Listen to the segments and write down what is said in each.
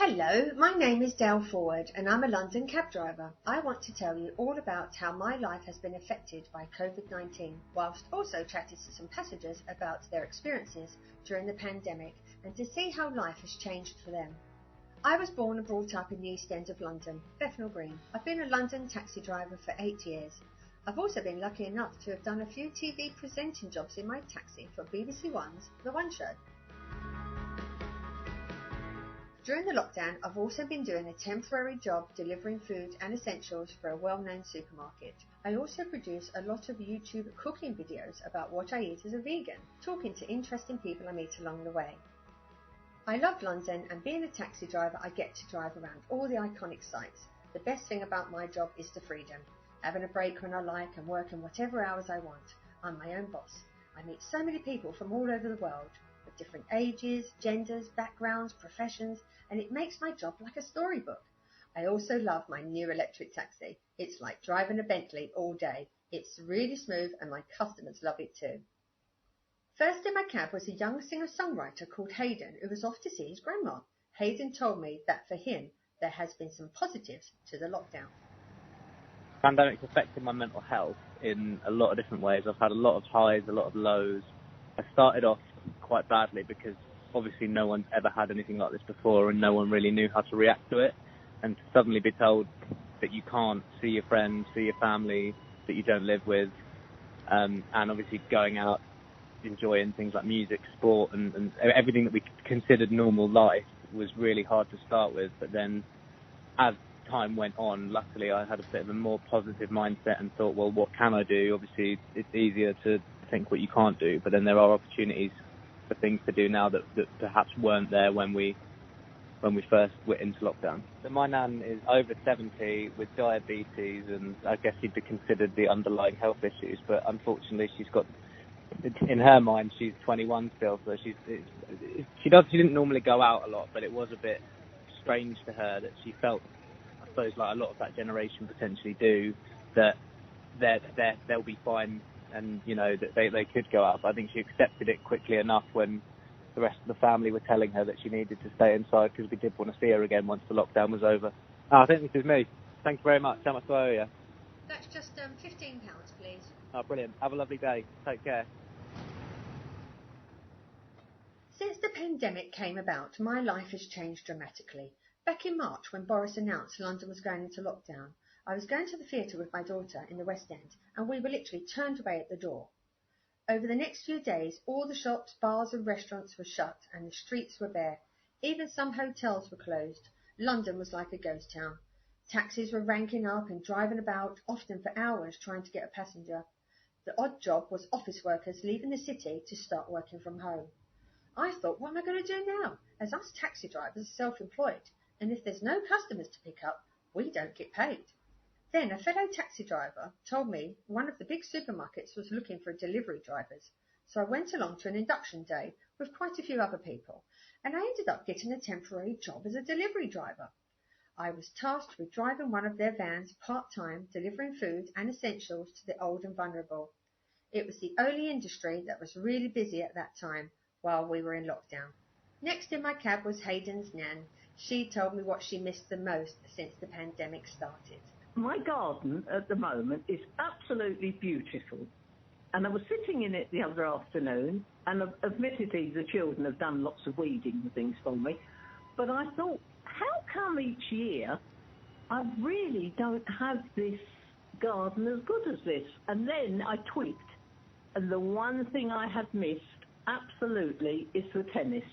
Hello, my name is Dale Forward and I'm a London cab driver. I want to tell you all about how my life has been affected by COVID-19, whilst also chatting to some passengers about their experiences during the pandemic and to see how life has changed for them. I was born and brought up in the East End of London, Bethnal Green. I've been a London taxi driver for 8 years. I've also been lucky enough to have done a few TV presenting jobs in my taxi for BBC One's The One Show. During the lockdown, I've also been doing a temporary job delivering food and essentials for a well-known supermarket. I also produce a lot of YouTube cooking videos about what I eat as a vegan, talking to interesting people I meet along the way. I love London, and being a taxi driver, I get to drive around all the iconic sites. The best thing about my job is the freedom, having a break when I like and working whatever hours I want. I'm my own boss. I meet so many people from all over the world, with different ages, genders, backgrounds, professions, and it makes my job like a storybook. I also love my new electric taxi. It's like driving a Bentley all day. It's really smooth and my customers love it too. First in my cab was a young singer-songwriter called Hayden who was off to see his grandma. Hayden told me that for him there has been some positives to the lockdown. The pandemic's affected my mental health in a lot of different ways. I've had a lot of highs, a lot of lows. I started off quite badly because obviously no one's ever had anything like this before and no one really knew how to react to it. And to suddenly be told that you can't see your friends, see your family, that you don't live with, and obviously going out, enjoying things like music, sport, and everything that we considered normal life was really hard to start with. But then as time went on, luckily I had a bit of a more positive mindset and thought, well, what can I do? Obviously it's easier to think what you can't do, but then there are opportunities for things to do now that perhaps weren't there when we first went into lockdown. So my nan is over 70 with diabetes, and I guess she'd be considered the underlying health issues, but unfortunately she's got, in her mind, she's 21 still, so she didn't normally go out a lot, but it was a bit strange to her that she felt, I suppose, like a lot of that generation potentially do, that they'll be fine and, you know, that they could go out. But I think she accepted it quickly enough when the rest of the family were telling her that she needed to stay inside because we did want to see her again once the lockdown was over. I think this is me. Thank you very much. How much do I owe you? That's just £15, please. Oh, brilliant. Have a lovely day. Take care. Since the pandemic came about, my life has changed dramatically. Back in March, when Boris announced London was going into lockdown, I was going to the theatre with my daughter in the West End, and we were literally turned away at the door. Over the next few days, all the shops, bars and restaurants were shut and the streets were bare. Even some hotels were closed. London was like a ghost town. Taxis were ranking up and driving about, often for hours, trying to get a passenger. The odd job was office workers leaving the city to start working from home. I thought, what am I going to do now? As us taxi drivers are self-employed, and if there's no customers to pick up, we don't get paid. Then a fellow taxi driver told me one of the big supermarkets was looking for delivery drivers. So I went along to an induction day with quite a few other people, and I ended up getting a temporary job as a delivery driver. I was tasked with driving one of their vans part-time, delivering food and essentials to the old and vulnerable. It was the only industry that was really busy at that time while we were in lockdown. Next in my cab was Hayden's nan. She told me what she missed the most since the pandemic started. My garden at the moment is absolutely beautiful. And I was sitting in it the other afternoon, and admittedly the children have done lots of weeding and things for me, but I thought, how come each year I really don't have this garden as good as this? And then I tweaked, and the one thing I have missed absolutely is the tennis.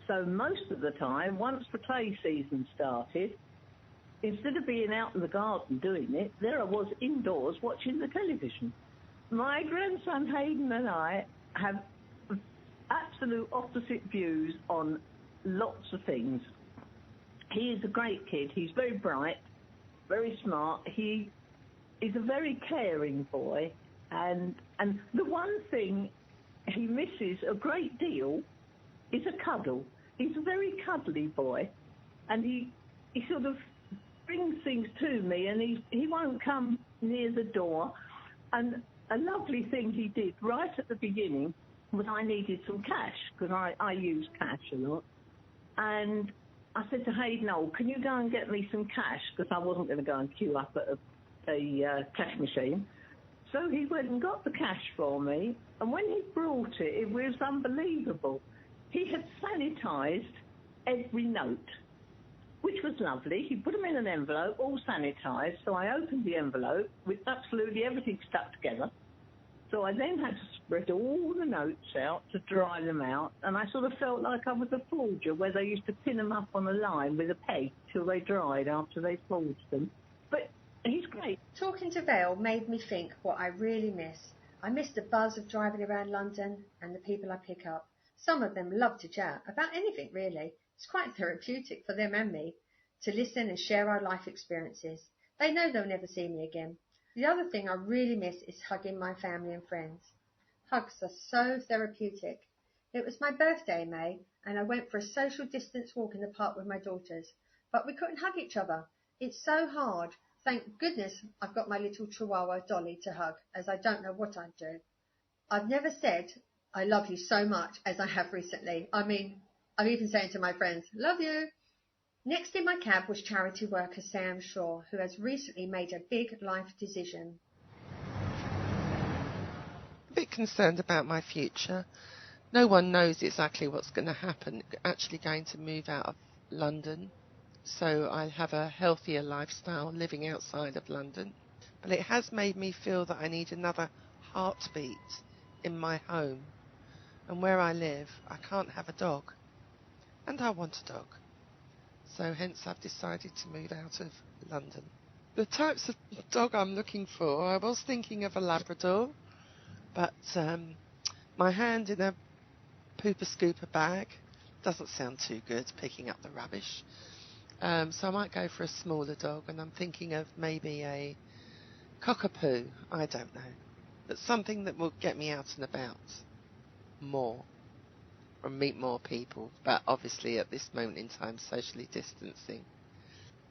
So most of the time, once the play season started, instead of being out in the garden doing it, there I was indoors watching the television. My grandson Hayden and I have absolute opposite views on lots of things. He is a great kid. He's very bright, very smart. He is a very caring boy. And the one thing he misses a great deal is a cuddle. He's a very cuddly boy. And he sort of brings things to me, and he won't come near the door. And a lovely thing he did right at the beginning was I needed some cash, because I use cash a lot. And I said to Hayden, "Oh, can you go and get me some cash?" Because I wasn't going to go and queue up at a cash machine. So he went and got the cash for me, and when he brought it, it was unbelievable. He had sanitised every note, which was lovely. He put them in an envelope, all sanitised, so I opened the envelope with absolutely everything stuck together. So I then had to spread all the notes out to dry them out, and I sort of felt like I was a forger, where they used to pin them up on a line with a peg till they dried after they forged them. But he's great. Talking to Vale made me think what I really miss. I miss the buzz of driving around London and the people I pick up. Some of them love to chat about anything really. It's quite therapeutic for them and me to listen and share our life experiences. They know they'll never see me again. The other thing I really miss is hugging my family and friends. Hugs are so therapeutic. It was my birthday in May, and I went for a social distance walk in the park with my daughters, but we couldn't hug each other. It's so hard. Thank goodness I've got my little Chihuahua Dolly to hug, as I don't know what I'd do. I've never said I love you so much as I have recently. I mean, I'm even saying to my friends, love you. Next in my cab was charity worker Sam Shaw, who has recently made a big life decision. A bit concerned about my future. No one knows exactly what's going to happen. Actually going to move out of London, so I have a healthier lifestyle living outside of London. But it has made me feel that I need another heartbeat in my home. And where I live, I can't have a dog. And I want a dog. So hence I've decided to move out of London. The types of dog I'm looking for, I was thinking of a Labrador, but my hand in a pooper scooper bag doesn't sound too good, picking up the rubbish. So I might go for a smaller dog, and I'm thinking of maybe a cockapoo, I don't know. But something that will get me out and about more, or meet more people, but obviously at this moment in time socially distancing.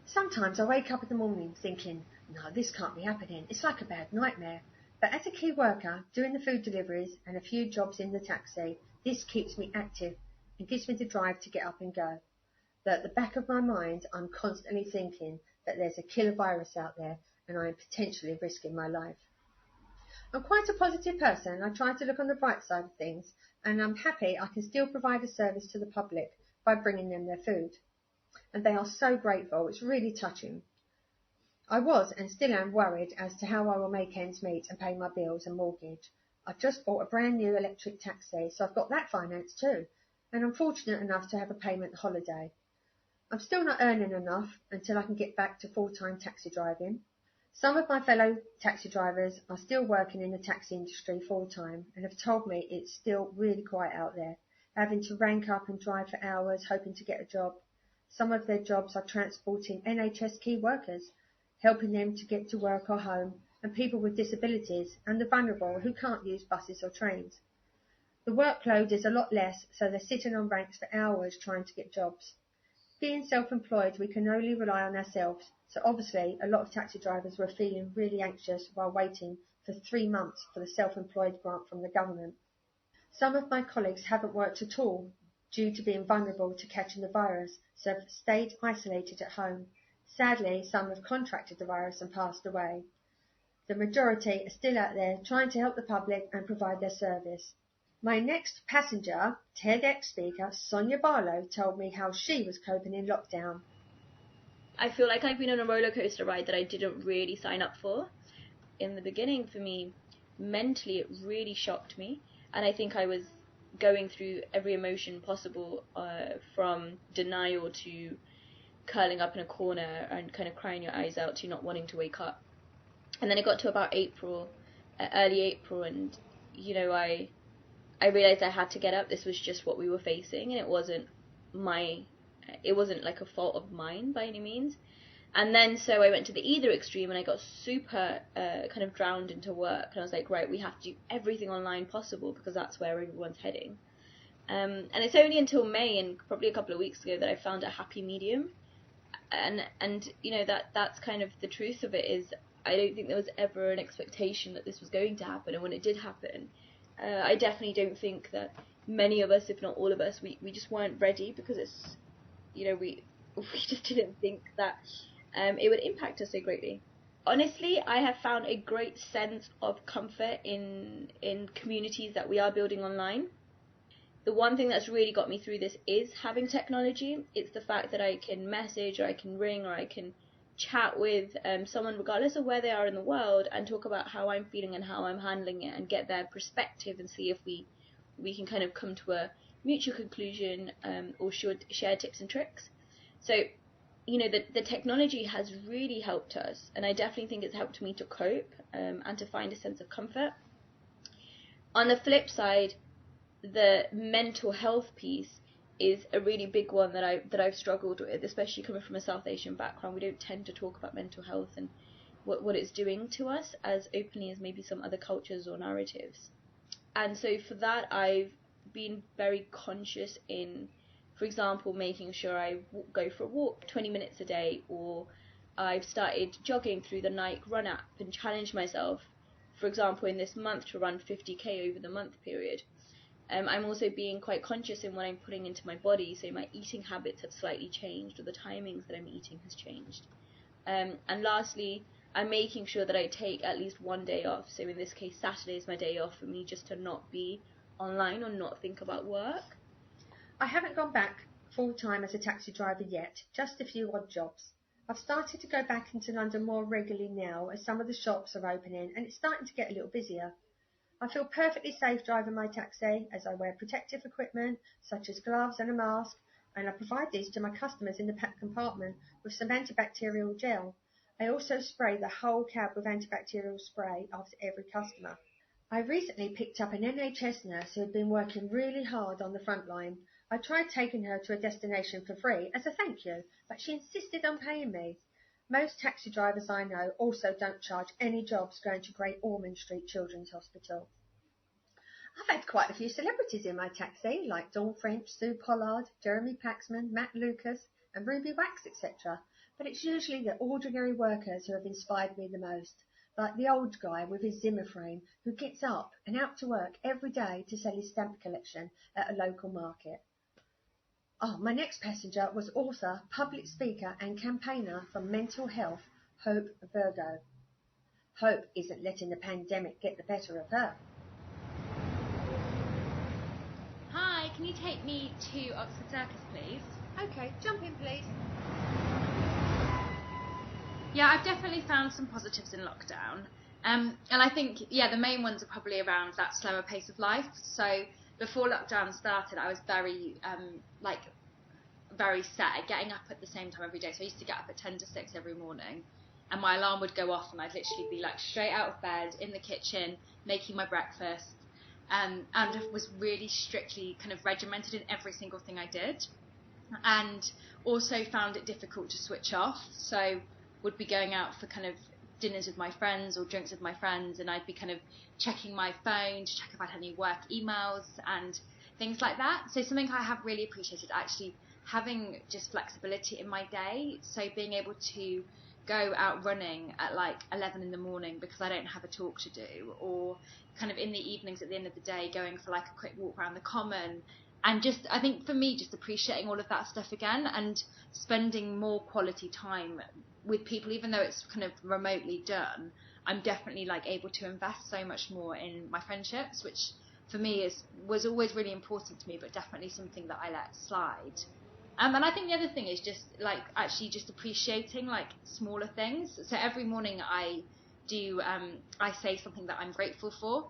Sometimes I wake up in the morning thinking, no, this can't be happening. It's like a bad nightmare. But as a key worker, doing the food deliveries and a few jobs in the taxi, this keeps me active and gives me the drive to get up and go. But at the back of my mind, I'm constantly thinking that there's a killer virus out there and I am potentially risking my life. I'm quite a positive person. I try to look on the bright side of things, and I'm happy I can still provide a service to the public by bringing them their food. And they are so grateful. It's really touching. I was and still am worried as to how I will make ends meet and pay my bills and mortgage. I've just bought a brand new electric taxi, so I've got that finance too, and I'm fortunate enough to have a payment holiday. I'm still not earning enough until I can get back to full-time taxi driving. Some of my fellow taxi drivers are still working in the taxi industry full-time and have told me it's still really quiet out there, having to rank up and drive for hours hoping to get a job. Some of their jobs are transporting NHS key workers, helping them to get to work or home, and people with disabilities and the vulnerable who can't use buses or trains. The workload is a lot less, so they're sitting on ranks for hours trying to get jobs. Being self-employed, we can only rely on ourselves, so obviously a lot of taxi drivers were feeling really anxious while waiting for 3 months for the self-employed grant from the government. Some of my colleagues haven't worked at all due to being vulnerable to catching the virus, so have stayed isolated at home. Sadly, some have contracted the virus and passed away. The majority are still out there trying to help the public and provide their service. My next passenger, TEDx speaker Sonia Barlow, told me how she was coping in lockdown. I feel like I've been on a roller coaster ride that I didn't really sign up for. In the beginning, for me, mentally, it really shocked me. And I think I was going through every emotion possible, from denial to curling up in a corner and kind of crying your eyes out to not wanting to wake up. And then it got to about early April, and, you know, I realized I had to get up. This was just what we were facing, and it wasn't like a fault of mine by any means. And then so I went to the either extreme, and I got super kind of drowned into work, and I was like, right, we have to do everything online possible because that's where everyone's heading. And it's only until May and probably a couple of weeks ago that I found a happy medium. And you know, that's kind of the truth of it, is I don't think there was ever an expectation that this was going to happen, and when it did happen, I definitely don't think that many of us, if not all of us, we just weren't ready, because it's, we just didn't think that it would impact us so greatly. Honestly, I have found a great sense of comfort in communities that we are building online. The one thing that's really got me through this is having technology. It's the fact that I can message, or I can ring, or I can chat with someone regardless of where they are in the world, and talk about how I'm feeling and how I'm handling it, and get their perspective and see if we can kind of come to a mutual conclusion, or share tips and tricks. So, the technology has really helped us, and I definitely think it's helped me to cope and to find a sense of comfort. On the flip side, the mental health piece is a really big one that I've struggled with, especially coming from a South Asian background. We don't tend to talk about mental health and what it's doing to us as openly as maybe some other cultures or narratives. And so for that, I've been very conscious in, for example, making sure I go for a walk 20 minutes a day, or I've started jogging through the Nike Run app and challenged myself, for example, in this month to run 50k over the month period. I'm also being quite conscious in what I'm putting into my body, so my eating habits have slightly changed, or the timings that I'm eating has changed. And lastly, I'm making sure that I take at least one day off. So in this case, Saturday is my day off for me, just to not be online or not think about work. I haven't gone back full-time as a taxi driver yet, just a few odd jobs. I've started to go back into London more regularly now, as some of the shops are opening and it's starting to get a little busier. I feel perfectly safe driving my taxi, as I wear protective equipment such as gloves and a mask, and I provide these to my customers in the back compartment with some antibacterial gel. I also spray the whole cab with antibacterial spray after every customer. I recently picked up an NHS nurse who had been working really hard on the front line. I tried taking her to a destination for free as a thank you, but she insisted on paying me. Most taxi drivers I know also don't charge any jobs going to Great Ormond Street Children's Hospital. I've had quite a few celebrities in my taxi, like Dawn French, Sue Pollard, Jeremy Paxman, Matt Lucas and Ruby Wax, etc. But it's usually the ordinary workers who have inspired me the most, like the old guy with his Zimmer frame who gets up and out to work every day to sell his stamp collection at a local market. Oh, my next passenger was author, public speaker and campaigner for mental health, Hope Virgo. Hope isn't letting the pandemic get the better of her. Hi, can you take me to Oxford Circus, please? Okay, jump in, please. Yeah, I've definitely found some positives in lockdown. And I think, the main ones are probably around that slower pace of life. So before lockdown started, I was very set at getting up at the same time every day. So I used to get up at 10 to 6 every morning, and my alarm would go off and I'd literally be straight out of bed in the kitchen making my breakfast, and was really strictly kind of regimented in every single thing I did, and also found it difficult to switch off. So would be going out for kind of dinners with my friends or drinks with my friends, and I'd be kind of checking my phone to check if I'd had any work emails and things like that. So something I have really appreciated, actually having just flexibility in my day. So being able to go out running at 11 in the morning because I don't have a talk to do, or kind of in the evenings at the end of the day going for a quick walk around the common. And just, I think for me, just appreciating all of that stuff again and spending more quality time with people, even though it's kind of remotely done. I'm definitely able to invest so much more in my friendships, which for me was always really important to me, but definitely something that I let slide. And I think the other thing is just actually just appreciating smaller things. So every morning I say something that I'm grateful for.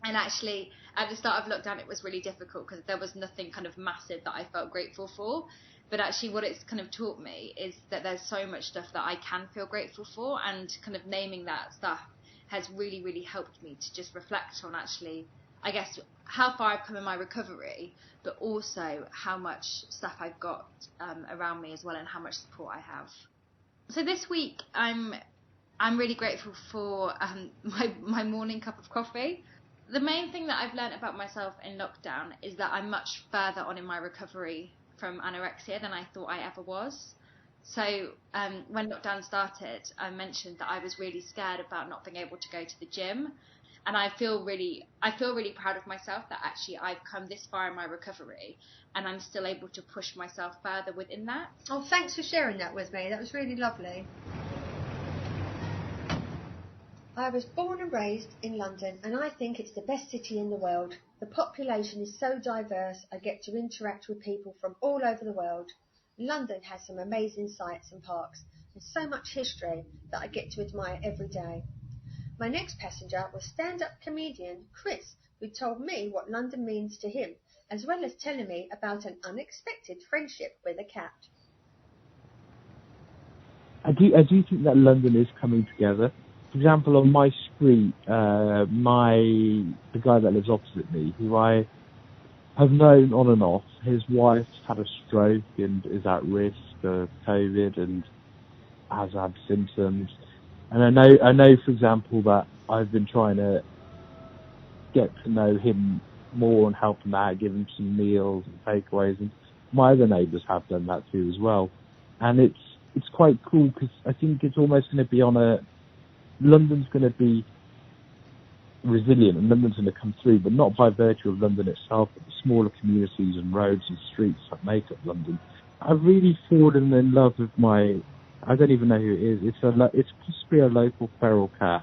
And actually, at the start of lockdown, it was really difficult because there was nothing kind of massive that I felt grateful for. But actually, what it's kind of taught me is that there's so much stuff that I can feel grateful for, and kind of naming that stuff has really, really helped me to just reflect on actually, I guess, how far I've come in my recovery, but also how much stuff I've got around me as well, and how much support I have. So this week, I'm really grateful for my morning cup of coffee. The main thing that I've learned about myself in lockdown is that I'm much further on in my recovery from anorexia than I thought I ever was. So when lockdown started, I mentioned that I was really scared about not being able to go to the gym. And I feel really proud of myself that actually I've come this far in my recovery and I'm still able to push myself further within that. Oh, thanks for sharing that with me. That was really lovely. I was born and raised in London, and I think it's the best city in the world. The population is so diverse, I get to interact with people from all over the world. London has some amazing sights and parks, and so much history that I get to admire every day. My next passenger was stand-up comedian Chris, who told me what London means to him, as well as telling me about an unexpected friendship with a cat. I do think that London is coming together. For example, on my street, the guy that lives opposite me, who I have known on and off, his wife's had a stroke and is at risk of COVID and has had symptoms. And I know, for example, that I've been trying to get to know him more and help him out, give him some meals and takeaways, and my other neighbours have done that too as well. And it's quite cool because I think it's almost going to be London's going to be resilient and London's going to come through, but not by virtue of London itself, but the smaller communities and roads and streets that make up London. I've really fallen in love with I don't even know who it is. It's possibly a local feral cat,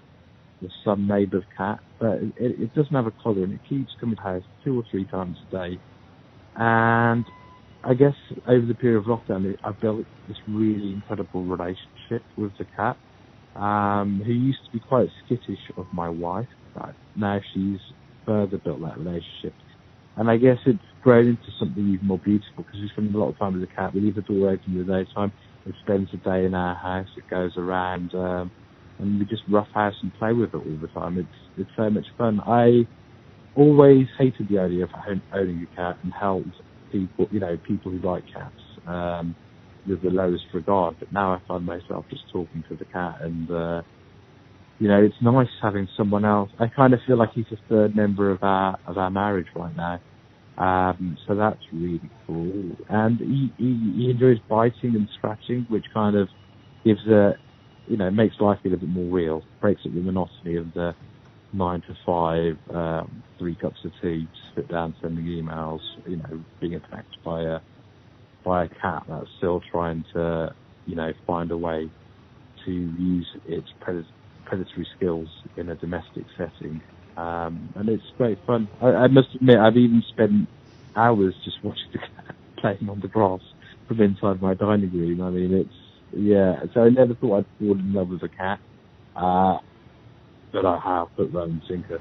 or some neighbour's cat, but it doesn't have a collar and it keeps coming to the house 2 or 3 times a day. And I guess over the period of lockdown, I built this really incredible relationship with the cat, who used to be quite skittish of my wife, but now she's further built that relationship. And I guess it's grown into something even more beautiful because we spend a lot of time with the cat. We leave the door open in the daytime. It spends the day in our house. It goes around, and we just roughhouse and play with it all the time. It's so much fun. I always hated the idea of owning a cat and held people who like cats with the lowest regard. But now I find myself just talking to the cat, and it's nice having someone else. I kind of feel like he's a third member of our marriage right now. So that's really cool. And he enjoys biting and scratching, which kind of gives makes life a little bit more real, breaks up the monotony of the 9 to 5, 3 cups of tea, sit down sending emails, being attacked by a cat that's still trying to, find a way to use its predatory skills in a domestic setting. And it's great fun. I must admit, I've even spent hours just watching the cat playing on the grass from inside my dining room. I mean, so I never thought I'd fall in love with a cat, but I have, put that and sinker.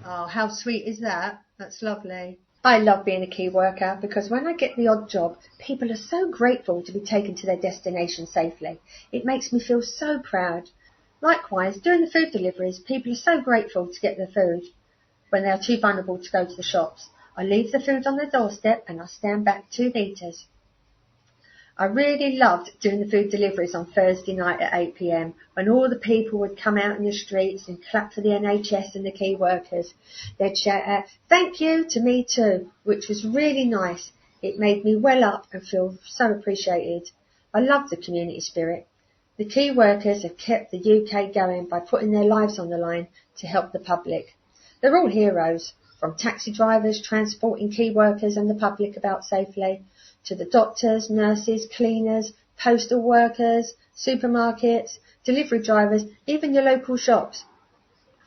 Oh, how sweet is that? That's lovely. I love being a key worker because when I get the odd job, people are so grateful to be taken to their destination safely. It makes me feel so proud. Likewise, doing the food deliveries, people are so grateful to get their food when they are too vulnerable to go to the shops. I leave the food on their doorstep and I stand back 2 litres. I really loved doing the food deliveries on Thursday night at 8 p.m. when all the people would come out in the streets and clap for the NHS and the key workers. They'd shout out, "Thank you" to me too, which was really nice. It made me well up and feel so appreciated. I love the community spirit. The key workers have kept the UK going by putting their lives on the line to help the public. They're all heroes, from taxi drivers transporting key workers and the public about safely, to the doctors, nurses, cleaners, postal workers, supermarkets, delivery drivers, even your local shops.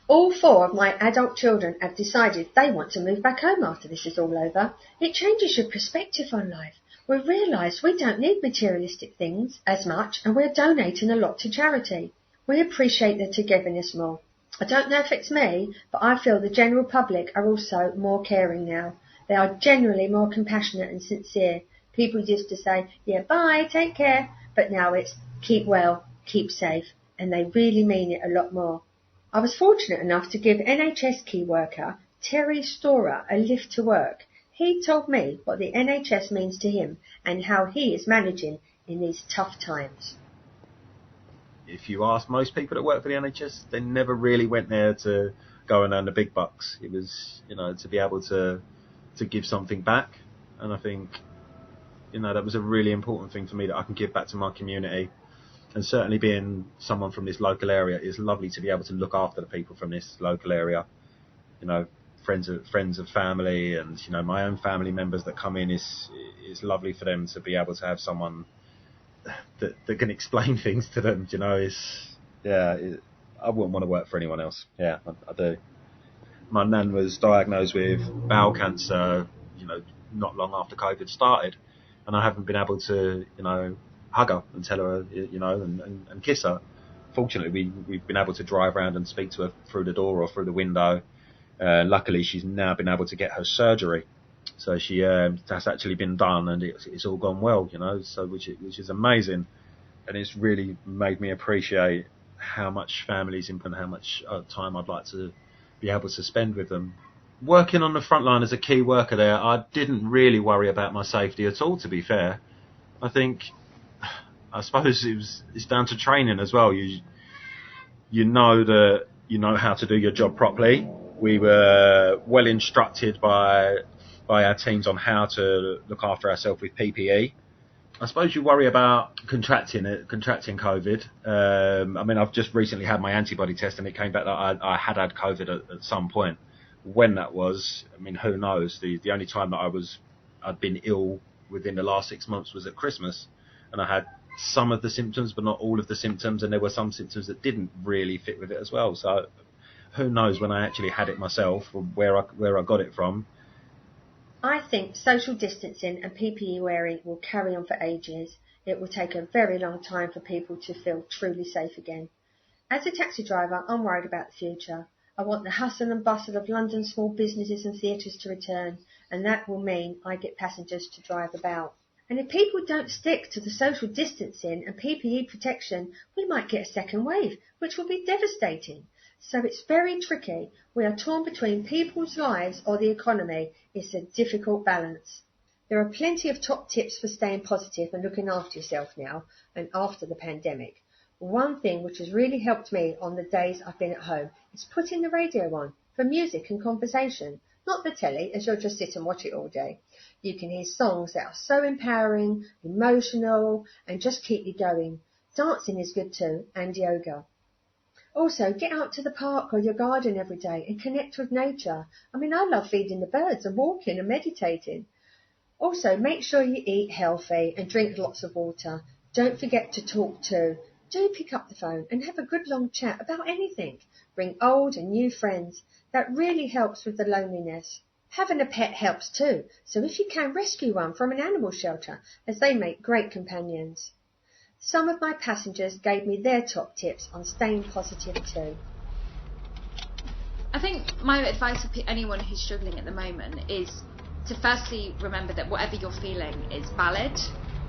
All 4 of my adult children have decided they want to move back home after this is all over. It changes your perspective on life. We realise we don't need materialistic things as much and we're donating a lot to charity. We appreciate the togetherness more. I don't know if it's me, but I feel the general public are also more caring now. They are generally more compassionate and sincere. People used to say, "Yeah, bye, take care," but now it's "keep well, keep safe," and they really mean it a lot more. I was fortunate enough to give NHS key worker Terry Storer a lift to work. He told me what the NHS means to him and how he is managing in these tough times. If you ask most people that work for the NHS, they never really went there to go and earn the big bucks. It was, to be able to give something back. And I think, that was a really important thing for me, that I can give back to my community. And certainly being someone from this local area, it's lovely to be able to look after the people from this local area. You know, friends of family, and you know, my own family members that come in. It's lovely for them to be able to have someone that can explain things to them. You know, I wouldn't want to work for anyone else. Yeah, I do. My nan was diagnosed with bowel cancer, you know, not long after COVID started, and I haven't been able to, you know, hug her and tell her, you know, and kiss her. Fortunately, we've been able to drive around and speak to her through the door or through the window. Luckily, she's now been able to get her surgery, so that's actually been done, and it's all gone well, you know. So which is amazing, and it's really made me appreciate how much family's important, how much time I'd like to be able to spend with them. Working on the front line as a key worker there, I didn't really worry about my safety at all, to be fair. I suppose it's down to training as well. You know that you know how to do your job properly. We were well instructed by our teams on how to look after ourselves with PPE. I suppose you worry about contracting COVID. I mean, I've just recently had my antibody test, and it came back that I had COVID at some point. When that was, I mean, who knows? The only time that I'd been ill within the last 6 months was at Christmas, and I had some of the symptoms, but not all of the symptoms, and there were some symptoms that didn't really fit with it as well. So who knows when I actually had it myself, or where I got it from. I think social distancing and PPE wearing will carry on for ages. It will take a very long time for people to feel truly safe again. As a taxi driver, I'm worried about the future. I want the hustle and bustle of London's small businesses and theatres to return, and that will mean I get passengers to drive about. And if people don't stick to the social distancing and PPE protection, we might get a second wave, which will be devastating. So it's very tricky. We are torn between people's lives or the economy. It's a difficult balance. There are plenty of top tips for staying positive and looking after yourself now and after the pandemic. One thing which has really helped me on the days I've been at home is putting the radio on for music and conversation, not the telly, as you'll just sit and watch it all day. You can hear songs that are so empowering, emotional, and just keep you going. Dancing is good too, and yoga. Also, get out to the park or your garden every day and connect with nature. I mean, I love feeding the birds and walking and meditating. Also, make sure you eat healthy and drink lots of water. Don't forget to talk too. Do pick up the phone and have a good long chat about anything. Bring old and new friends. That really helps with the loneliness. Having a pet helps too, so if you can, rescue one from an animal shelter, as they make great companions. Some of my passengers gave me their top tips on staying positive too. I think my advice for anyone who's struggling at the moment is to firstly remember that whatever you're feeling is valid.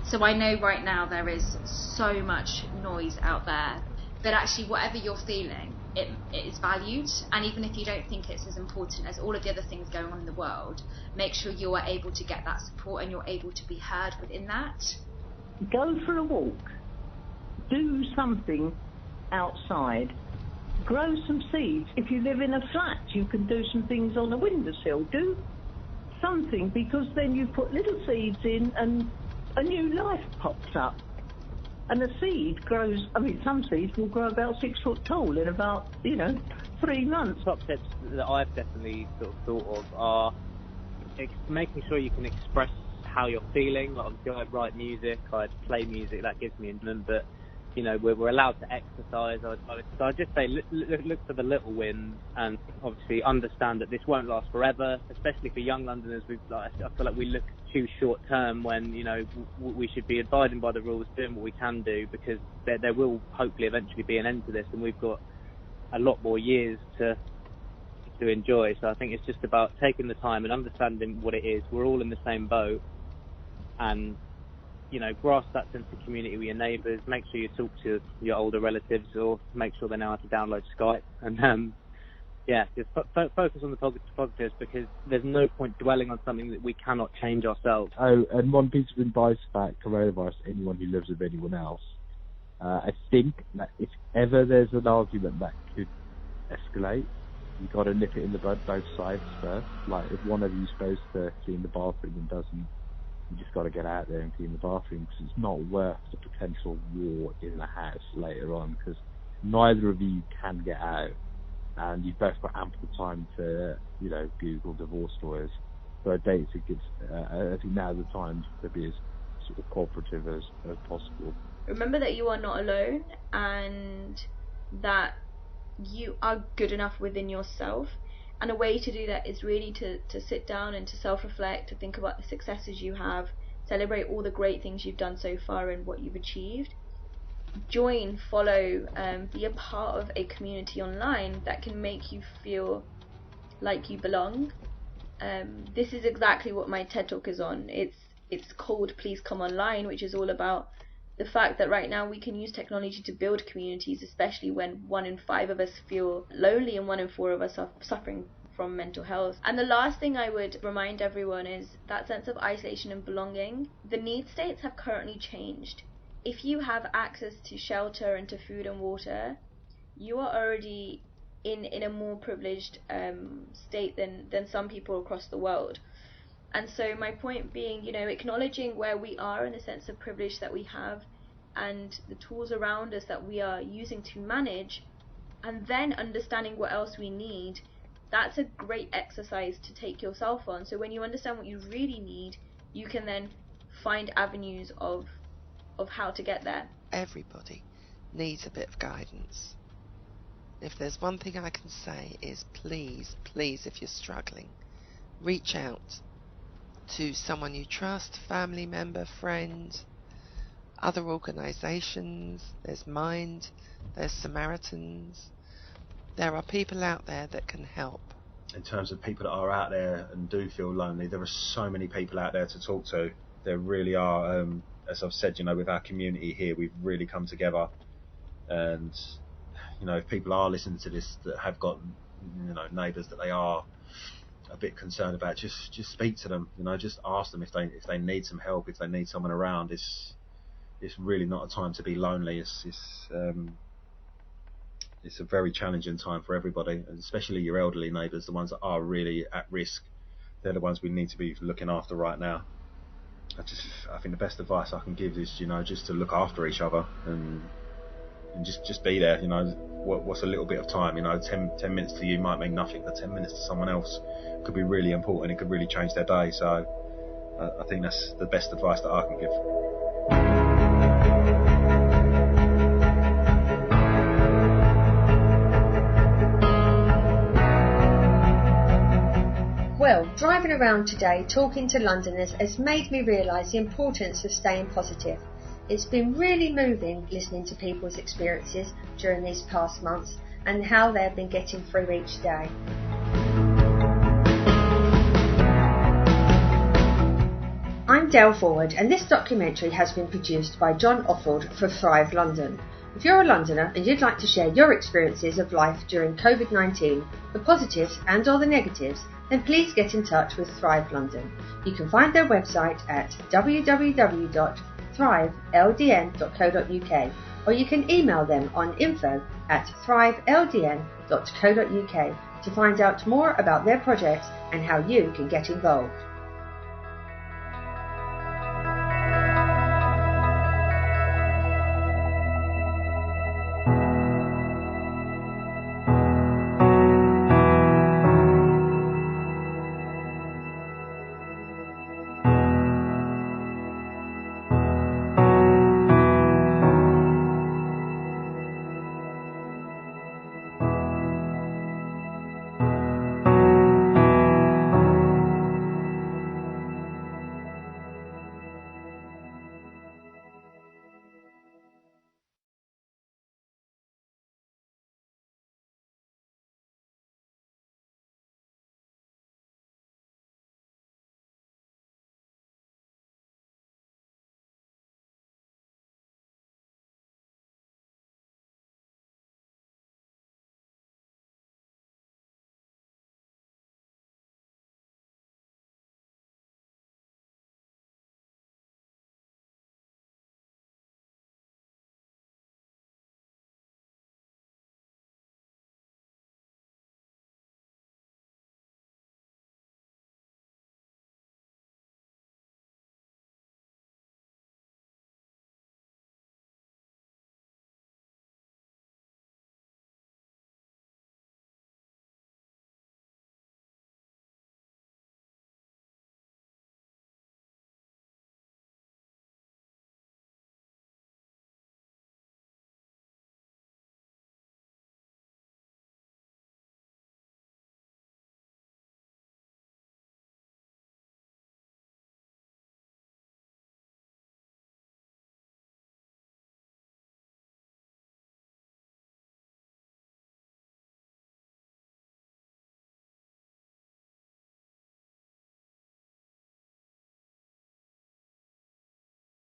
So I know right now there is so much noise out there, but actually whatever you're feeling, it is valued, and even if you don't think it's as important as all of the other things going on in the world, make sure you are able to get that support and you're able to be heard within that. Go for a walk. Do something outside. Grow some seeds. If you live in a flat, you can do some things on a windowsill. Do something, because then you put little seeds in and a new life pops up. And a seed grows, I mean, some seeds will grow about 6 foot tall in about, 3 months. Top tips that I've definitely sort of thought of are making sure you can express how you're feeling. Like, obviously, I write music, I play music, that gives me enjoyment, but we're allowed to exercise. So I'd just say look for the little wins, and obviously understand that this won't last forever, especially for young Londoners. I feel like we look too short term when, we should be abiding by the rules, doing what we can do, because there will hopefully eventually be an end to this, and we've got a lot more years to enjoy. So I think it's just about taking the time and understanding what it is. We're all in the same boat, and grasp that sense of community with your neighbours. Make sure you talk to your older relatives, or make sure they know how to download Skype. And just focus on the positives, because there's no point dwelling on something that we cannot change ourselves. Oh, and one piece of advice about coronavirus to anyone who lives with anyone else. I think that if ever there's an argument that could escalate, you've got to nip it in the bud, both sides first. Like, if one of you's supposed to clean the bathroom and doesn't, you just got to get out there and clean the bathroom, because it's not worth the potential war in the house later on, because neither of you can get out, and you've both got ample time to, Google divorce lawyers. So I think now's the time to be as sort of cooperative as possible. Remember that you are not alone, and that you are good enough within yourself. And a way to do that is really to sit down and to self-reflect, to think about the successes you have, celebrate all the great things you've done so far and what you've achieved. Join, follow, be a part of a community online that can make you feel like you belong. This is exactly what my TED Talk is on. It's called Please Come Online, which is all about the fact that right now we can use technology to build communities, especially when 1 in 5 of us feel lonely and 1 in 4 of us are suffering from mental health. And the last thing I would remind everyone is that sense of isolation and belonging. The need states have currently changed. If you have access to shelter and to food and water, you are already in a more privileged state than some people across the world. And so my point being, acknowledging where we are and the sense of privilege that we have and the tools around us that we are using to manage, and then understanding what else we need, that's a great exercise to take yourself on. So when you understand what you really need, you can then find avenues of how to get there. Everybody needs a bit of guidance. If there's one thing I can say is please, if you're struggling, reach out to someone you trust, family member, friend, other organisations. There's Mind, there's Samaritans. There are people out there that can help. In terms of people that are out there and do feel lonely, there are so many people out there to talk to. There really are. As I've said, with our community here, we've really come together. And, if people are listening to this that have got, neighbours that they are a bit concerned about, just speak to them. Just ask them if they need some help, if they need someone around. It's really not a time to be lonely. It's a very challenging time for everybody, and especially your elderly neighbours, the ones that are really at risk. They're the ones we need to be looking after right now. I think the best advice I can give is, just to look after each other and just be there. What's a little bit of time? 10 minutes to you might mean nothing, but 10 minutes to someone else could be really important. It could really change their day. So I think that's the best advice that I can give. Well, driving around today talking to Londoners has made me realise the importance of staying positive. It's been really moving listening to people's experiences during these past months and how they've been getting through each day. I'm Dale Forward, and this documentary has been produced by John Offord for Thrive London. If you're a Londoner and you'd like to share your experiences of life during COVID-19, the positives and or the negatives, then please get in touch with Thrive London. You can find their website at www.thriveldn.co.uk, or you can email them on info@thriveldn.co.uk to find out more about their projects and how you can get involved.